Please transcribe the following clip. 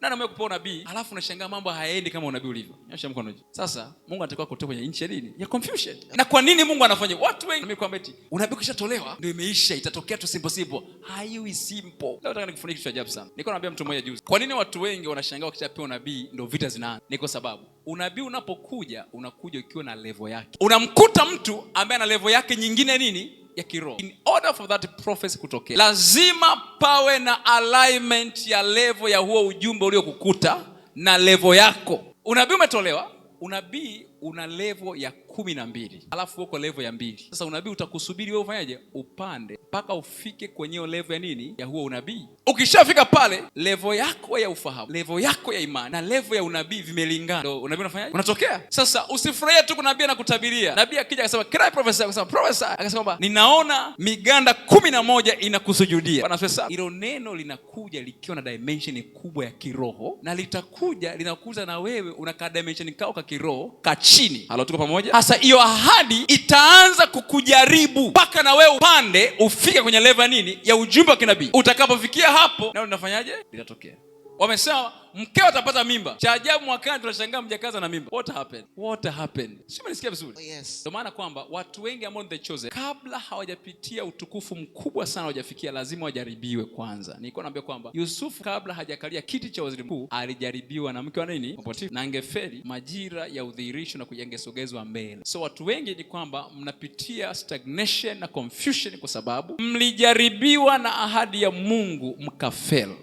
Nani amekupa unabii alafu unashangaa mambo hayaendi kama unabii ulivyo? Nyosha mkono juu. Sasa Mungu anatakiwa kutoa kwenye nchi ya nini? Ya confusion. Na kwa nini Mungu anafanya? Watu wengi mimi kwamba eti unabii ukishatolewa ndio imeisha, itatokea tu simple. Haiwi simple. Leo nataka nikufundishe kitu cha ajabu sana. Niko naambia mtu mmoja juzi. Kwa nini watu wengi wanashangaa wakishapewa unabii ndio vita zinaanza? Ni kwa sababu unabii unapokuja unakuja ukiwa na level yake. Unamkuta mtu ambaye ana level yake nyingine nini? Ya kiroho. In order for that prophecy kutokea, lazima pawe na alignment ya level ya huo ujumbe uliokukuta na level yako. Unabii umetolewa, unabii una level ya 12, alafu uko level ya 2. Sasa unabii utakusubiri wewe ufanyaje? Upande mpaka ufike kwenye level ya nini? Ya huo unabii. Ukishafika pale, level yako ya ufahamu, level yako ya imani na level ya unabii vimelingana, ndio unabii unafanyaje? Unatokea. Sasa usifurahie tu kunabii na kutabiria. Nabii akija akasema can I prophesy? Akasema prophesy. Akasema kwamba ninaona miganda 11 inakusujudia. Bwana sasa, hilo neno linakuja likiwa na dimension kubwa ya kiroho, na litakuja linakuza na wewe unakaa dimension kao ka kiroho ka chini. Halo, tuko pamoja? Sasa hiyo ahadi itaanza kukujaribu mpaka na wewe upande ufike kwenye level nini? Ya ujumbe wa kinabii. Utakapofikia hapo, na unafanyaje? Litatokea. Wamesema mkeo atapata mimba. Cha ajabu mwakani tunashangaa mjakaza na mimba. What happened? Sio, mnasikia vizuri? Oh, yes. Ndio maana kwamba watu wengi ambao the chosen, kabla hawajapitia utukufu mkubwa sana hawajafikia, lazima wajaribiwe kwanza. Nilikuwa naambia kwamba Yusufu kabla hajakalia kiti cha waziri mkuu alijaribiwa na mke wa nini? Potifa, na angefeli majira ya udhihirisho na kujangesogezwa mbele. So watu wengi ni kwamba mnapitia stagnation na confusion kwa sababu mlijaribiwa na ahadi ya Mungu mkafeli.